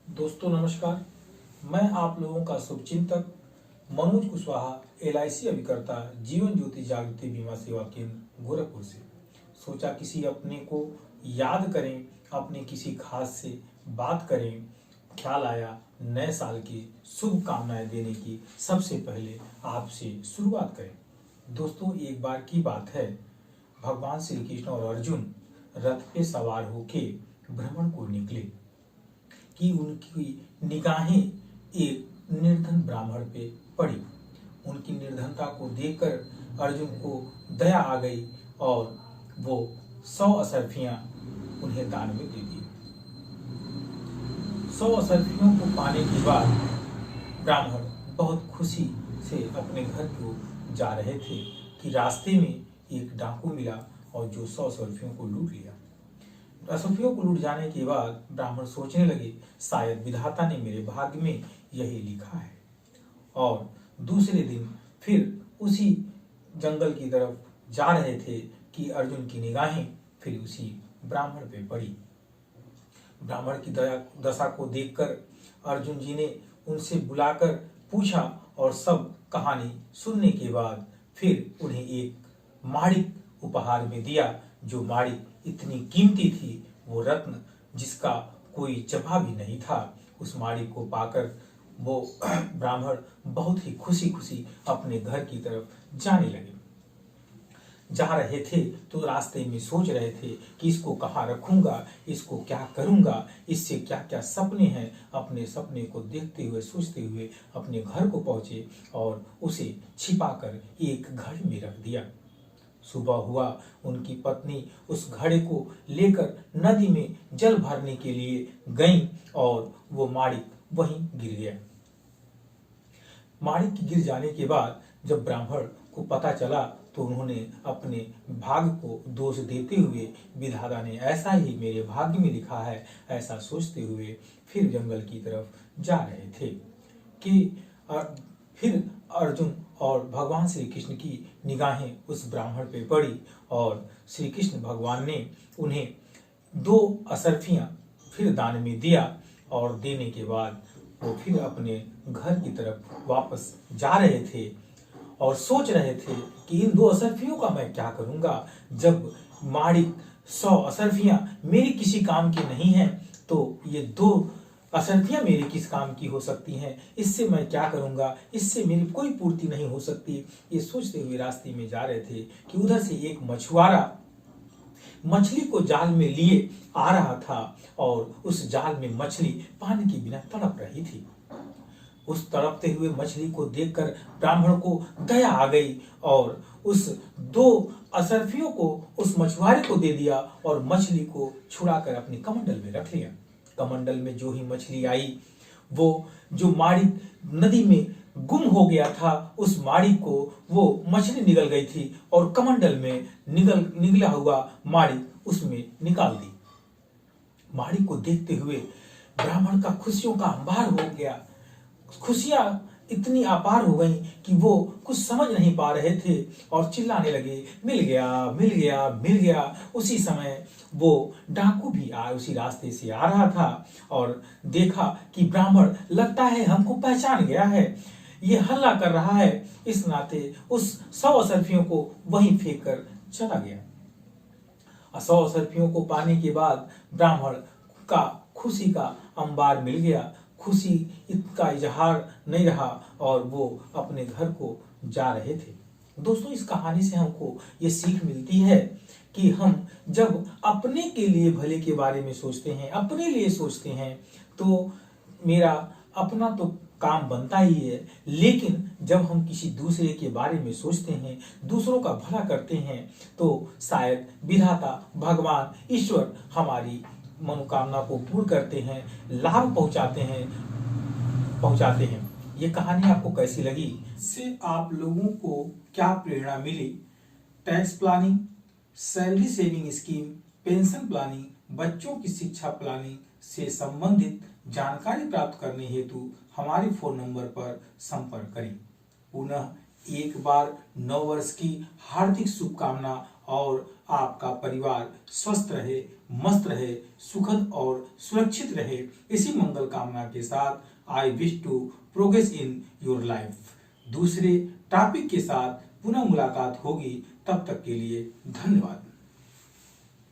दोस्तों नमस्कार। मैं आप लोगों का शुभचिंतक मनोज कुशवाहा, LIC अभिकर्ता, जीवन ज्योति जागृति बीमा सेवा केंद्र गोरखपुर से। सोचा किसी अपने को याद करें, अपने किसी खास से बात करें। ख्याल आया नए साल की शुभकामनाएं देने की सबसे पहले आपसे शुरुआत करें। दोस्तों एक बार की बात है, भगवान श्री कृष्ण और अर्जुन रथ पे सवार होके भ्रमण को निकले कि उनकी निगाहें एक निर्धन ब्राह्मण पे पड़ी। उनकी निर्धनता को देखकर अर्जुन को दया आ गई और वो 100 असरफियां उन्हें दान में दे दी। 100 असरफियों को पाने के बाद ब्राह्मण बहुत खुशी से अपने घर को जा रहे थे कि रास्ते में एक डाकू मिला और जो 100 असरफियों को लूट लिया। असरफियों को लूट जाने के बाद ब्राह्मण सोचने लगे, शायद विधाता ने मेरे भाग्य में यही लिखा है। और दूसरे दिन फिर उसी जंगल की तरफ जा रहे थे कि अर्जुन की निगाहें फिर उसी ब्राह्मण पे पड़ी। ब्राह्मण की दशा को देखकर अर्जुन जी ने उनसे बुलाकर पूछा और सब कहानी सुनने के बाद फिर उन्हें एक माणिक उपहार में दिया, जो माणिक इतनी कीमती थी, वो रत्न जिसका कोई जवाब ही नहीं था। उस माणिक को पाकर वो ब्राह्मण बहुत ही खुशी खुशी अपने घर की तरफ जाने लगे। जा रहे थे तो रास्ते में सोच रहे थे कि इसको कहाँ रखूंगा, इसको क्या करूंगा, इससे क्या क्या सपने हैं। अपने सपने को देखते हुए सोचते हुए अपने घर को पहुंचे और उसे छिपाकर एक घड़े में रख दिया। सुबह हुआ, उनकी पत्नी उस घड़े को लेकर नदी में जल भरने के लिए गईं और वो माणिक वहीं गिर गया। माणिक के गिर जाने के बाद जब ब्राह्मण को पता चला तो उन्होंने अपने भाग्य को दोष देते हुए, विधाता ने ऐसा ही मेरे भाग्य में लिखा है, ऐसा सोचते हुए फिर जंगल की तरफ जा रहे थे कि फिर अर्जुन और भगवान श्री कृष्ण की निगाहें उस ब्राह्मण पे पड़ी और श्री कृष्ण भगवान ने उन्हें 2 असरफियां फिर दान में दिया। और देने के बाद वो फिर अपने घर की तरफ वापस जा रहे थे और सोच रहे थे कि इन 2 असरफियों का मैं क्या करूंगा। जब माणिक 100 असरफियां मेरी किसी काम की नहीं है तो ये 2 असरफियां मेरी किस काम की हो सकती हैं, इससे मैं क्या करूंगा, इससे मेरी कोई पूर्ति नहीं हो सकती। ये सोचते हुए रास्ते में जा रहे थे कि उधर से एक मछुआरा मछली को जाल में लिए आ रहा था और उस जाल में मछली पानी के बिना तड़प रही थी। उस तड़पते हुए मछली को देखकर ब्राह्मण को दया आ गई और उस 2 असरफियों को उस मछुआरे को दे दिया और मछली को छुड़ाकर अपने कमंडल में रख लिया। कमंडल में जो ही मछली आई, वो जो माणिक नदी में गुम हो गया था, उस माणिक को वो मछली निगल गई थी और कमंडल में निगला हुआ माणिक उसमें निकाल दी। माणिक को देखते हुए ब्राह्मण का खुशियों का अंबार हो गया। खुशियां इतनी अपार हो गई कि वो कुछ समझ नहीं पा रहे थे और चिल्लाने लगे, मिल गया मिल गया मिल गया। उसी समय वो डाकू भी उसी रास्ते से आ रहा था और देखा कि ब्राह्मण लगता है हमको पहचान गया है, ये हल्ला कर रहा है। इस नाते उस 100 असरफियों को वहीं फेंक कर चला गया। 100 असरफियों को पाने के बाद ब्राह्मण का खुशी का अंबार मिल गया। खुशी का इजहार नहीं रहा और वो अपने घर को जा रहे थे। दोस्तों इस कहानी से हमको ये सीख मिलती है कि हम जब अपने के लिए भले के बारे में सोचते हैं, अपने लिए सोचते हैं, तो मेरा अपना तो काम बनता ही है, लेकिन जब हम किसी दूसरे के बारे में सोचते हैं, दूसरों का भला करते हैं, तो शायद विधाता भगवान ईश्वर हमारी मनोकामना को पूर्ण करते हैं, लाभ पहुंचाते हैं। ये कहानी आपको कैसी लगी, इससे आप लोगों को क्या प्रेरणा मिली? Tax planning, salary saving scheme, pension planning, बच्चों की शिक्षा प्लानिंग से संबंधित जानकारी प्राप्त करने हेतु हमारे फोन नंबर पर संपर्क करें। पुनः एक बार नव वर्ष की हार्दिक शुभकामना और आपका परिवार स्वस्थ रहे, मस्त रहे, सुखद और सुरक्षित रहे। इसी मंगल कामना के साथ I wish to progress in your life. दूसरे टॉपिक के साथ पुनः मुलाकात होगी, तब तक के लिए धन्यवाद।